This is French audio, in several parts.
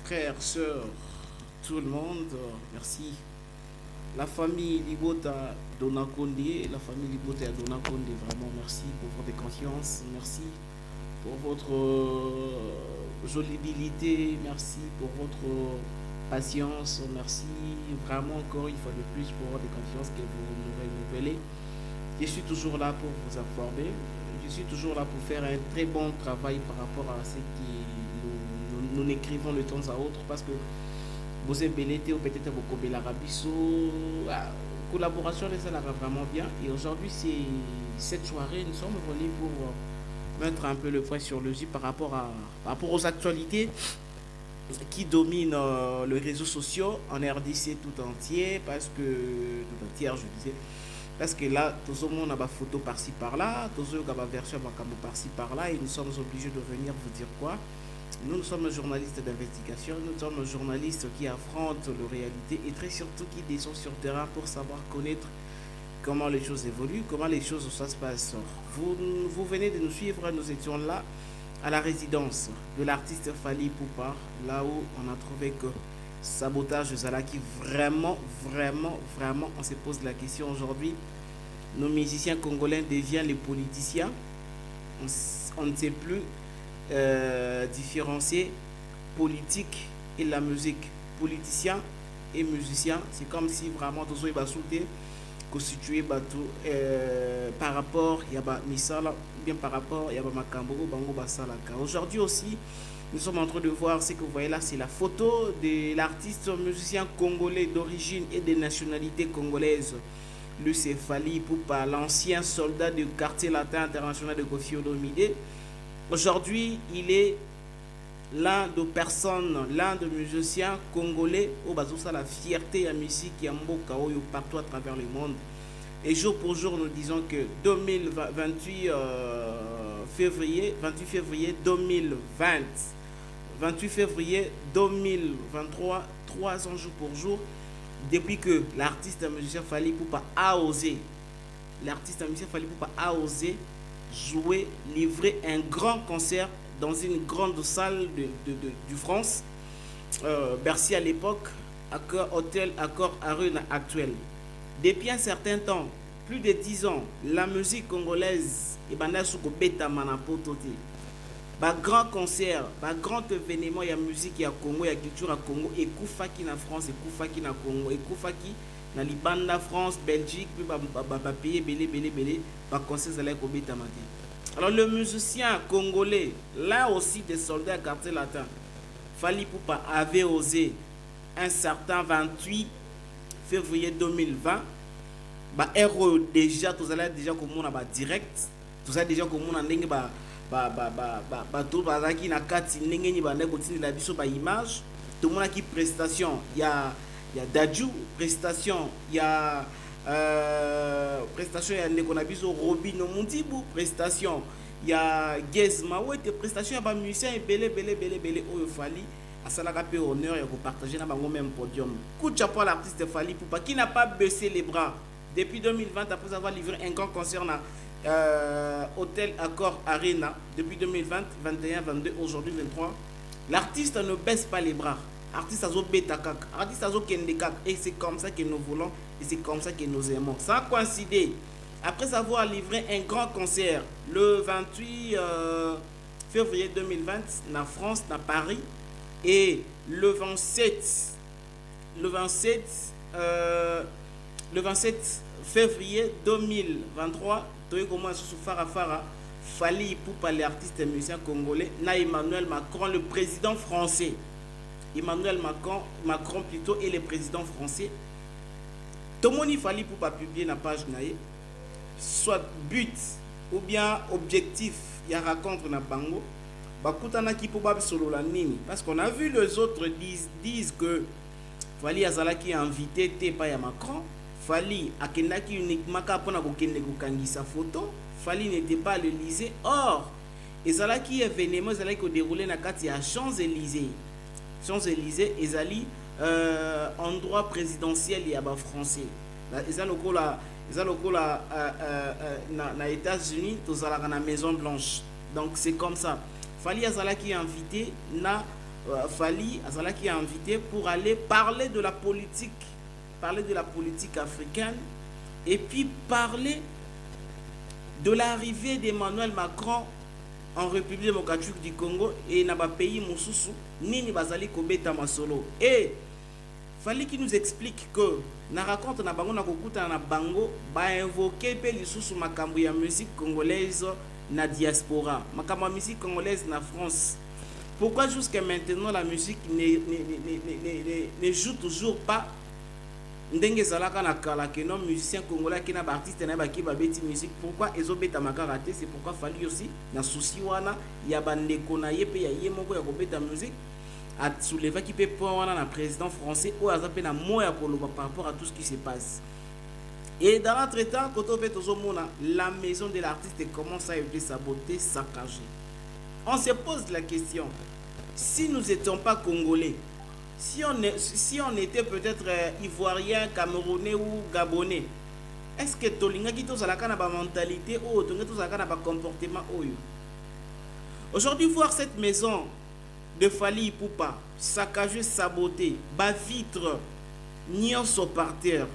frères, sœurs, tout le monde, merci. La famille Libota Donakonde, la famille Libota Donakonde, vraiment merci pour votre confiance, merci pour votre jolibilité, merci pour votre patience, merci vraiment encore une fois de plus pour votre confiance que vous nous renouvelez. Je suis toujours là pour vous informer, je suis toujours là pour faire un très bon travail par rapport à ce qui nous écrivons de temps à autre parce que vous êtes belleté ou peut-être vous comme l'Arabiso, collaboration ça va vraiment bien. Et aujourd'hui, c'est cette soirée, nous sommes venus pour mettre un peu le point sur le J par rapport aux actualités qui dominent les réseaux sociaux en RDC tout entier, parce que tout entière, je disais. Parce que là, tout le monde a ma photo par-ci par-là, tout le monde a ma version par-ci par-là, et nous sommes obligés de venir vous dire quoi. Nous sommes journalistes d'investigation, nous sommes journalistes qui affrontent la réalité et très surtout qui descendent sur le terrain pour savoir connaître comment les choses évoluent, comment les choses ça se passe. Vous venez de nous suivre, nous étions là à la résidence de l'artiste Fally Ipupa, là où on a trouvé que sabotage Zalaki, vraiment, vraiment, vraiment, on se pose la question aujourd'hui. Nos musiciens congolais deviennent les politiciens. On ne sait plus différencier politique et la musique. Politicien et musicien, c'est comme si vraiment tous les basoutés constitué par rapport il y a misala bien par rapport il y a makambo bango basalaka. Aujourd'hui aussi, nous sommes en train de voir ce que vous voyez là, c'est la photo de l'artiste musicien congolais d'origine et de nationalité congolaise. Lui, c'est Fally Ipupa, l'ancien soldat du quartier latin international de Koffi Olomide. Aujourd'hui, il est l'un de personnes, l'un de musiciens congolais au Bazoussa la fierté à musique et mboka partout à travers le monde. Et jour pour jour, nous disons que 2028 février, 28 février 2020, 28 février 2023, 3 ans jour pour jour, depuis que l'artiste musicien Fally Ipupa a osé, jouer, livrer un grand concert dans une grande salle de France, Bercy à l'époque, Hôtel Accor Arena actuel. Depuis un certain temps, plus de 10 ans, la musique congolaise est beta manapotote. Ba grand concert, ba grand événement, il y a musique, il y a Congo, il y a culture à Congo, et Koufaki na France, et Koufaki na Congo, et Koufaki na Libanda, France, Belgique, puis ba pays belé, ba concert à beta matin. Alors le musicien congolais, là aussi des soldats quartier latin, Fally Ipupa avait osé un certain 28 février 2020, bah héros déjà, tout ça déjà comme on a direct, tout ça déjà comme on a ndenge tout bazaki na kati ndenge ni bande continuer la biso ba image, tout le monde qui prestation, il y a Dadju prestation, il y a prestation ya ndeko na biso Robino Mundibu prestation, il y a Gezma Wete prestation ya ba musicien belé oyo Fally asalaka pe honneur ya partager na bango même podium. Coup de chapeau à l'artiste Fally Ipupa qui n'a pas baissé les bras depuis 2020 après avoir livré un grand concert na Hôtel Accor Arena depuis 2020, 21, 22, aujourd'hui 23. L'artiste ne baisse pas les bras. Artiste azo beta kak, artiste azo kende kak, et c'est comme ça que nous voulons et c'est comme ça que nous aimons. Ça a coïncidé après avoir livré un grand concert le 28 février 2020 na France, na Paris, et le 27 février 2023, Fally Ipupa, l'artiste musicien congolais, na Emmanuel Macron, le président français. Emmanuel Macron plutôt, et le président français. Tomoni Fally Ipupa publier na page naïe, soit but ou bien objectif, il y a raconte na bango. Bakutana ki pou solo la nini, parce qu'on a vu les autres disent que Fally azalaki invité te pa ya Macron, Fally akendaki uniquement kapona kokende kokangisa photo, Fally n'était pas à l'Élysée. Or ezalaki événement ezalaki ko dérouler na kati ya Champs-Élysées, ezali endroit présidentiel ya ba français. Ezalokola na États-Unis tozalaka na Maison Blanche. Donc c'est comme ça. Fally azalaki invité na Fally Azala qui est invité pour aller parler de la politique africaine et puis parler de l'arrivée d'Emmanuel Macron en République démocratique du Congo et dans le pays Moussousou, Nini Bazali Kobeta Masolo. Et Fally qui nous explique que na raconte na bango na kokuta na bango ba invoquer pe lisusu makambo ya musique congolaise na diaspora, makambo ya musique congolaise na France. Pourquoi jusqu'à maintenant la musique ne joue toujours pas ndenge zalaka na kala que non musicien congolais qui na ba artiste na ba ki ba beti musique? Pourquoi ezobeta makara te? C'est pourquoi Fally aussi na souci wana ya bandeko na ye pe ya ye moko ya kobeta musique a soulevé qui peut prendre un président français ou à zapper na moya koloba par rapport à tout ce qui se passe. Et dans l'entretemps, quand on fait la maison de l'artiste commence à être sabotée, saccagée. On se pose la question, si nous n'étions pas congolais, si on était peut-être ivoirien, camerounais ou gabonais, est-ce que tolinga qui tous à la mentalité ou tous à la comportement? Aujourd'hui, voir cette maison de Fally Ipupa saccagé, saboté, bas vitre nyonso par terre,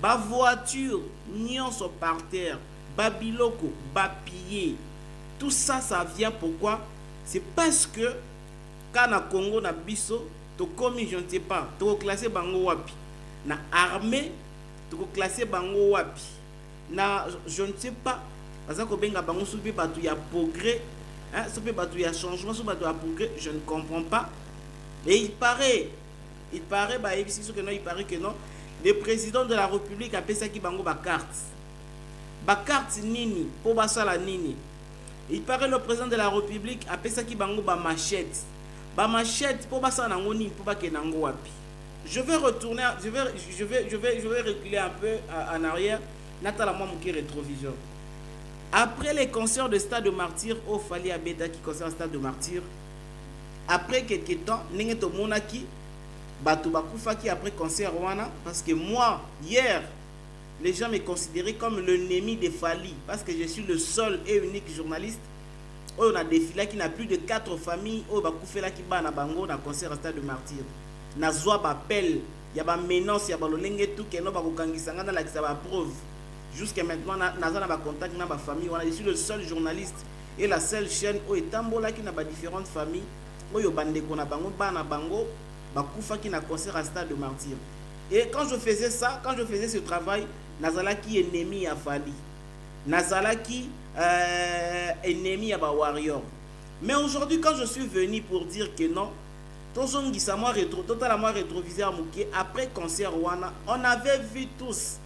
bas voiture nyonso par terre, bas biloko, bas pillé. Tout ça, ça vient pourquoi? C'est parce que quand na Congo na biso to commis je ne sais pas, to classé bango wapi na armée, to classé bango wapi na je ne sais pas, parce que benga bango soubi batu ya progrès. Hein, il y a changement, je ne comprends pas. Et il paraît que non, le président de la République a fait ça qui bango ba carte nini, pour basala nini. Il paraît le président de la République a fait ça qui bango ba machette pour basala ngoni pour ba kenango wapi. Je vais retourner, je vais reculer un peu en arrière, natala moi mon rétroviseur. Après les concerts de Stade de Martyr, au Fally Abeta qui concerne Stade de Martyr, après quelques temps, Nengeto Monaki, Batou Bakoufaki après concert Wana, parce que moi, hier, les gens me considéraient comme l'ennemi de Fally, parce que je suis le seul et unique journaliste. On a défilé qui n'a plus de 4 familles, au Bakoufela qui bat na bango dans concert à Stade de Martyr. Nazwa Bapel, il y a des menaces, il y a des lengue tout, qui n'ont pas de la preuve. Jusqu'à maintenant, nous avons contact avec ma famille. Je suis le seul journaliste et la seule chaîne où Tambola qui n'a pas différentes familles. Où il y a bango, bakoufa qui n'a concert à Stade de Martyr. Et quand je faisais ça, quand je faisais ce travail, Nazala qui est ennemi à Fally. Nazala qui ennemi à Warrior. Mais aujourd'hui, quand je suis venu pour dire que non, totalement rétrovisé à Mouké, après concert Wana, on avait vu tous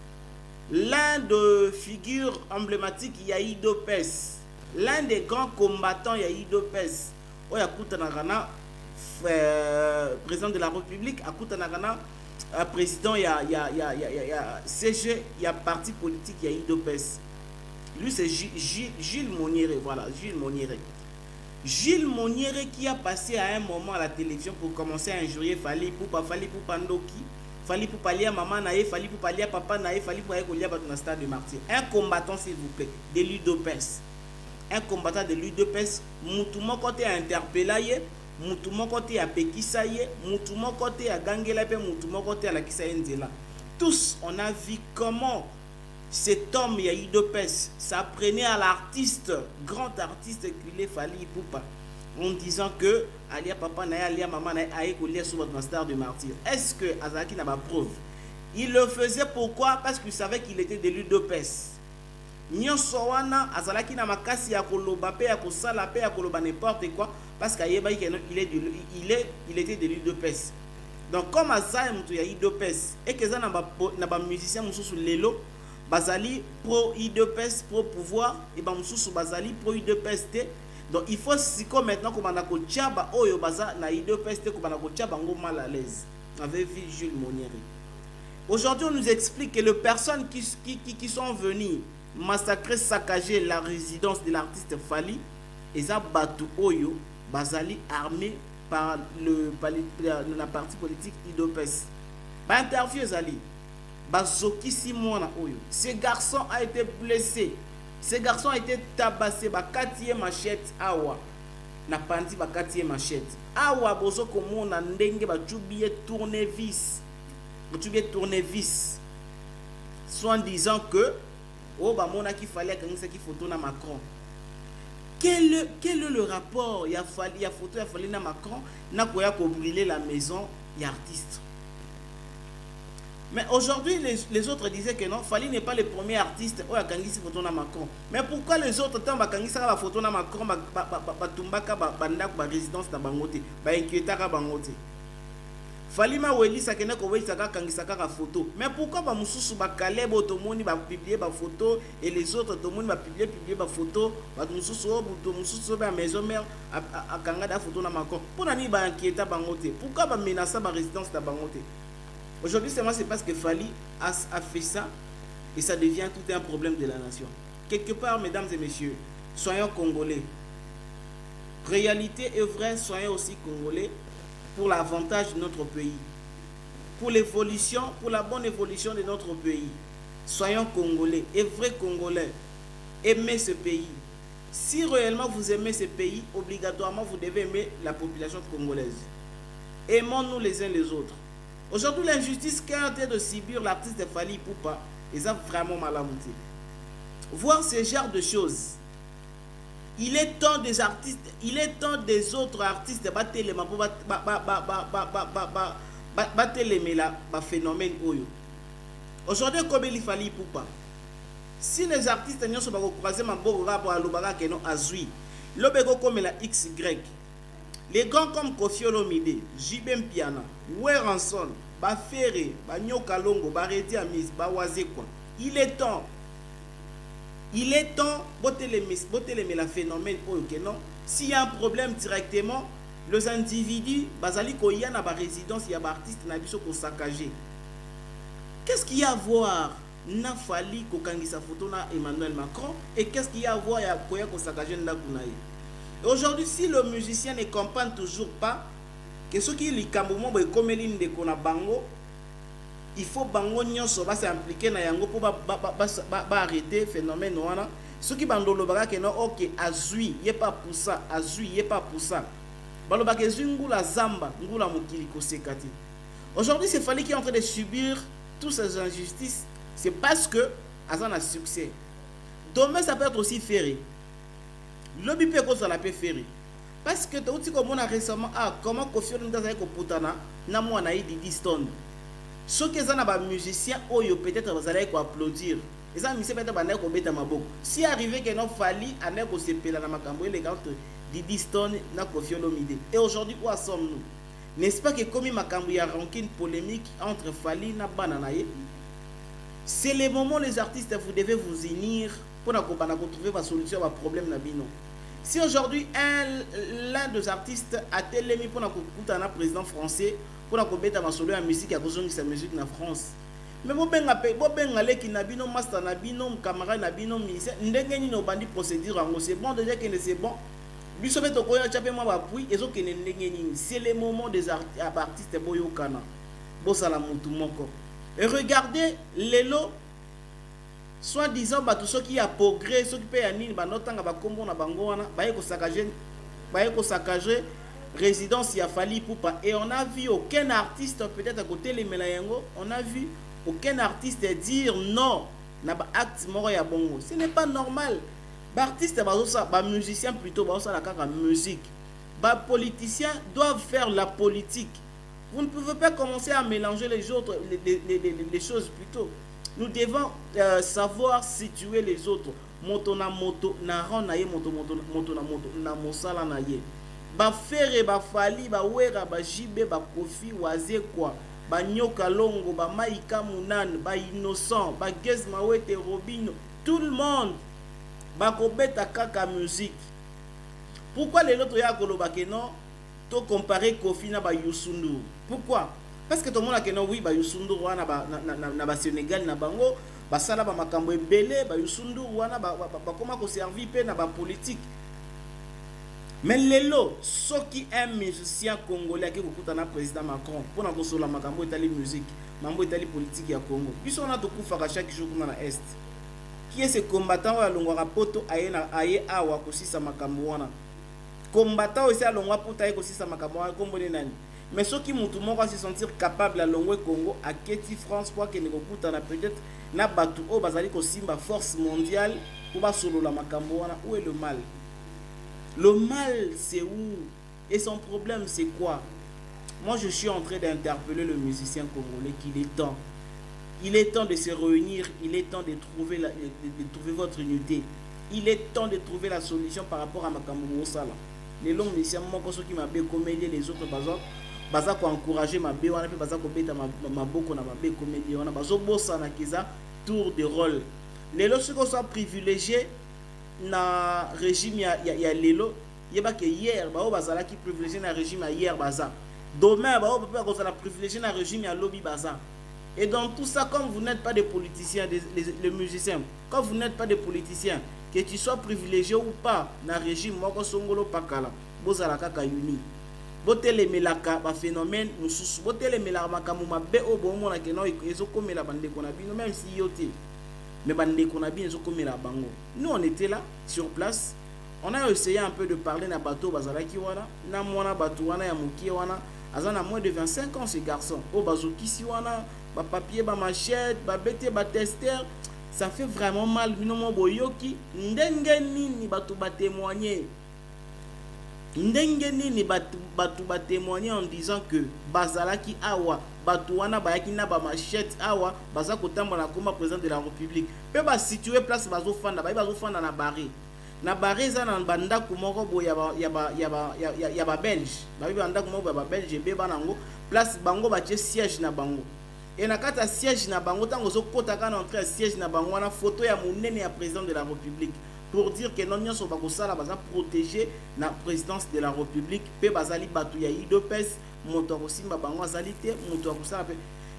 l'un des figures emblématiques Yaïdo Pes, l'un des grands combattants Yaïdo Pes, président de la République, président CG, il y a parti politique Yaïdo Pes. Lui c'est Gilles Monniere, voilà, Gilles Monniere. Gilles Monniere qui a passé à un moment à la télévision pour commencer à injurier Fally Ipupa Ndoki. Fally Ipupa lia maman nae, Fally Ipupa lia papa nae, Fally Ipupa lia dans le Stade de Martyr. Un combattant s'il vous plaît, de l'UDPS. Un combattant de l'UDPS, moutouma côté a interpellé, moutouma côté a pekisa ye, moutouma côté a gangela pe, moutouma côté a la kisa ndela. Tous on a vu comment cet homme UDPS s'apprenait à l'artiste, grand artiste qu'il est Fally Ipupa, en disant que Alia papa nae, Alia maman nae, aïe kolia sur votre Stade de Martyr. Est-ce que Azaki n'a pas preuve? Il le faisait pourquoi? Parce qu'il savait qu'il était de l'UDPS. Nyonso wana azalaki na makasi ya koloba pe ya kosala pe ya koloba n'importe quoi parce qu'il était de l'UDPS. Donc comme Azaï mutu ya UDPS et que ça na ba musicien mususu lelo bazali pro UDPS pro pouvoir et ba mususu bazali pro UDPS te. Donc il faut siko maintenant ko bana ko tchaba oyo baza na UDPS te ko bana ko tchaba ngo mal à l'aise avec Jules Monniere. Aujourd'hui on nous explique que les personnes qui sont venues massacrer, saccager la résidence de l'artiste Fally et ça batu oyo bazali armé par la partie politique UDPS. Pas interview zali bazoki simona oyo. Ce garçon a été blessé. Ce garçon a été tabassé ba 4e machette awa. Na pandi ba 4e machette. awa bozo komona ndenge batubie tournevis, batubie tournevis, soit disant que oh bah mona qui fallait akangisa ki photo na Macron. Quel est le rapport? Il y a photo, il y a fallu na Macron, na koya ko brûler la maison, il y a artiste. Mais aujourd'hui, les autres disaient que non, Fally n'est pas le premier artiste où il y a kangisi photo na Macron. Mais pourquoi les autres temps ba kangisa la photo na Macron, ba tumbaka ba ndako ba résidence na bangote, ba inquiétaka bangote. Fally ma weli sa kena ko weli sa kangisa ka photo. Mais pourquoi ba mususu ba kale bo to moni ba publier ba photo et les autres to moni ba publier ba photo, ba mususu o to mususu ba maison mère a kanga da photo na Macron. Pour nani ba inquiéta bangote. Pourquoi ba menacer ba résidence na bangote? Aujourd'hui, c'est parce que Fally a fait ça et ça devient tout un problème de la nation. Quelque part, mesdames et messieurs, soyons congolais. Réalité est vraie, soyons aussi congolais pour l'avantage de notre pays. Pour l'évolution, pour la bonne évolution de notre pays. Soyons congolais et vrais congolais. Aimez ce pays. Si réellement vous aimez ce pays, obligatoirement vous devez aimer la population congolaise. Aimons-nous les uns les autres. Aujourd'hui, l'injustice qu'a été de subir l'artiste de Fally Ipupa, ils ont vraiment mal à monter. Voir ce genre de choses. Il est temps des artistes, il est temps des autres artistes de battre les phénomène. Aujourd'hui, comme il Fally Ipupa, si les artistes ne sont pas croisés, comme la XY, les grands comme Koffi Olomide, Jibem Piana, Weranson, Bafere, Banyoka Longo, Baredi Amis, Bawazekwa. Il est temps, botter les phénomènes non. S'il y a un problème directement, les individus, Bazali Koya na ba résidence, il y a ba artiste na biso ko saccager. Qu'est-ce qu'il y a à voir na Fally ko kangisa photo na Emmanuel Macron et qu'est-ce qu'il y a à voir ya Koya ko saccager na kunaye? Aujourd'hui, si le musicien ne comprend toujours pas que ce qui est le comme de bango, il faut bango nyonso va s'impliquer na yango pour arrêter phénomène wana. Ce qui bandolo baka que non OK azui, yé pas pour ça, azui yé pas pour ça. Baloba ke zungula zamba, ngula mokili ko sekati. Aujourd'hui, c'est Fally qui est en train de subir toutes ces injustices, c'est parce que Azan a succès. Demain ça peut être aussi ferré. Lobby peut cause la paix ferré. Parce que tu sais comme on a récemment comment Koffi Olomide a ko putana na mo na Didi Stone. Ceux qui sont des musiciens oyo peut-être vous allez applaudir. Les amis c'est peut-être bana ko beta maboko. Si arrivé que non Fally ane ko sepela na makambo élégante Didi Stone na Koffi Olomide. Et aujourd'hui où sommes-nous? N'est-ce pas que comme makambo ya rancune polémique entre Fally na bananaye? C'est le moment les artistes vous devez vous unir pour trouver la solution à problème na bino. Si aujourd'hui l'un des artistes a télémi pour un président français pour mettre ma solution à musique à cause de sa musique na France. Mais bo benga leki na bino master na bino camarade na bino ministère ndenge ni no bandi procédure ngo c'est bon déjà que c'est bon. Biso beto ko ya chapé moi appui ezo ke ndenge ni c'est le moment des artistes boyokana. Bo sala mutu moko. Et regardez lelo soit disant bah tout ce qui a progrès ceux qui paye anine bah notanga ba kombo na bango wana ba ko saccager résidence ya Fally Ipupa et on a vu aucun artiste peut-être à côté les melayango on a vu aucun artiste dire non na ba acte moro ya bongo. Ce n'est pas normal. Ba artiste ba musicien plutôt ba ça la kaka musique. Ba politiciens doivent faire la politique. Vous ne pouvez pas commencer à mélanger les autres les choses plutôt. Nous devons savoir situer les autres. Moto na moto, na ran na ye moto na moto, na mosala na ye. Ba Fere, ba Fally, ba Wera, ba Jibe, ba Koffi, Wazekwa, ba Nyoka Longo, ba Maïka Munan, ba Innocent, ba Gez Mawete Robino, tout le monde ba kobeta kaka musique. Pourquoi les autres ya koloba ke non? To comparer Koffi na ba Youssou N'Dour. Pourquoi? Parce que tout le monde a dit oui, Youssou N'Dour wana na Sénégal na bango, basala ba makambo ebele, Youssou N'Dour wana comment ko servir pe na ba politique. Mais lelo, ceux qui aiment musicien congolais qui écoutent na président Macron pour na kosola makambo etali musique, makambo etali politique ya Congo. Puis on a tout kufa chaque jour na est. Qui est ce combattant wa longwa poto aye awa kosisa makambo wana. combattant aussi à longwa pour tailler aussi sa makamwa comme nani. Mais ceux qui m'ont tout se sentir capable à longwe Congo à Keti France pour que ne na peut-être na batu o bazali ko simba force mondiale pour ba solo la makambo wana. Où est le mal? Le mal c'est où? Et son problème c'est quoi? Moi je suis en train d'interpeller le musicien congolais qu'il est temps. Il est temps de se réunir, il est temps de trouver votre unité. Il est temps de trouver la solution par rapport à makambo sala. Les longs musiciens moi qui m'a bien comédie les autres baza ko encourager ma bé wana pe baza ko beta ma boko na ma bé comédie wana bazo bossa na kiza tour de rôle. Les lorsque qu'on soit privilégié na régime ya lelo yeba que hier ba o bazala qui privilégié na régime ya hier baza. Demain ba o peut pas la privilégié na régime ya lobby baza. Et dans tout ça, comme vous n'êtes pas des politiciens, les musiciens, quand vous n'êtes pas des politiciens, que tu sois privilégié ou pas dans le régime, moi, Songolo Pakala, Bozala Kaka Uni, Botele Melaka, ba phénomène, Moussous, Botele Melaka, Makamuma, Béo, Bomo, la Keno, ils ont commis la bande de Konabino, même si yoté, mais bande de Konabino, ils ont commis la bango. Nous, on était là, sur place, on a essayé un peu de parler na bateau, Bazala Kiwana, na Mwana Batouana, Yamuki Wana, Azana moins de 25 ans, ces garçons, au Bazoki Siwana, ba papier, ba machette, ba bête, ba tester, ça fait vraiment mal. Binomo boyoki, ndenge nini batu ba témoigner. Ndenge nini batu ba témoigner en disant que bazalaki awa, batu wana bayaki na ba machette awa, baza kotambola comme président de la République. Pe ba situer place bazo fanda, bazo fanda na barré. Na barré za na banda kumoko bo ya ba belge. Ba banda kumoko ba belge be banango, place bango ba siège na bango. Et na kata siège na bango tango zo kota kana entrer siège na bango na photo ya monene ya président de la République pour dire que non nyonso ba ko sala baza protéger na présidence de la République pe bazali batu ya IDPS moto ko simba bango azalité moto ko sala pe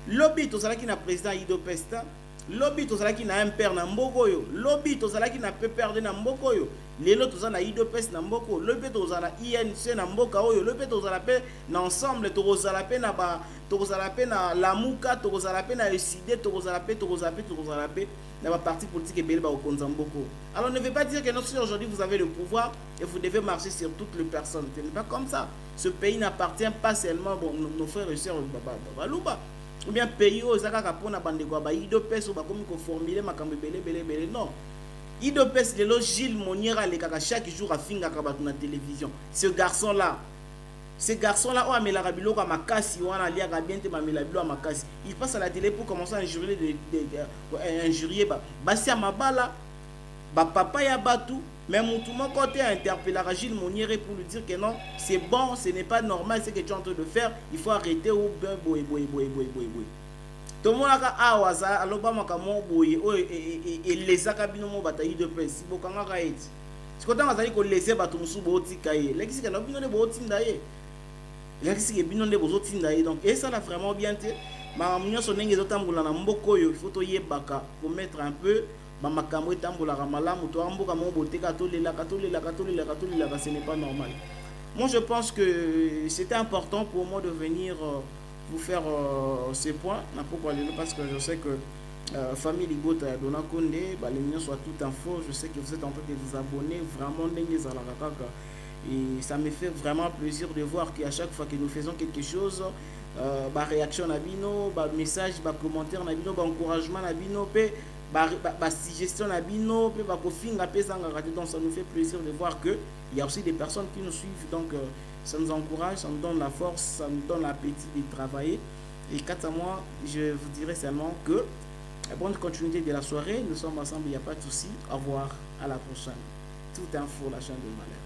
lobby to zalaki na président IDPS ta lobby to zalaki na MPR na mboko yo lobby to zalaki na PPRD na mboko yo lelo to zala IDPS na mboko lobby to zala INC na mboka oyo lobby to zala pe na ensemble to zala pe na ba to zala pe na lamuka to zala pe na ECD to zala pe na ba parti politique ebele ba okonza mboko. Alors ne veut pas dire que non, si aujourd'hui vous avez le pouvoir et vous devez marcher sur toutes les personnes. Ce n'est pas comme ça. Ce pays n'appartient pas seulement nos frères et sœurs baluba. Ou bien pays aux Zaka pour na bande quoi ba IDPS ou ba comme ko formuler makambe belé non. IDPS de lo Gilles Moniera le kaka chaque jour à finga ka batu na télévision. Ce garçon là o amela rabilo ka makasi wana lia ka bien te mamela bilo makasi. Il passe à la télé pour commencer à injurier basi mabala ba papa ya batu. Mais mon tout mon côté a interpellé Gilles Moniera pour lui dire que non, c'est bon, ce n'est pas normal ce que tu es en train de faire, il faut arrêter ou boy. Tout le monde a awaza aloba makamo boy et les akabino mo bataille de presse. Bokanga ka eti. Sikota ngazali ko laisser batu musu botika ye. Lekisi ka no bino ne botinda ye. Lekisi ke bino ne bozotinda ye. Donc et ça l'a vraiment bien été. Ma munyo sonenge zotambola na mboko yo, il faut to yebaka pour mettre un peu ba makambo etambola malamu to amboka mo boteka to lela ce n'est pas normal. Moi je pense que c'était important pour moi de venir vous faire ces points parce que je sais que famille Ligota Dona Konde les miens soient tout info, je sais que vous êtes en train de vous abonner vraiment et ça me fait vraiment plaisir de voir qu'à chaque fois que nous faisons quelque chose réaction na bino message commentaire na bino encouragement na bino pe suggestion na bino pe kofinga pe sanga raté. Donc ça nous fait plaisir de voir que il y a aussi des personnes qui nous suivent, donc ça nous encourage, ça nous donne la force, ça nous donne l'appétit de travailler. Et quant à moi, je vous dirais seulement que bonne continuité de la soirée, nous sommes ensemble, il n'y a pas de souci. Au revoir, à la prochaine. Tout info, la chaîne de Malheur.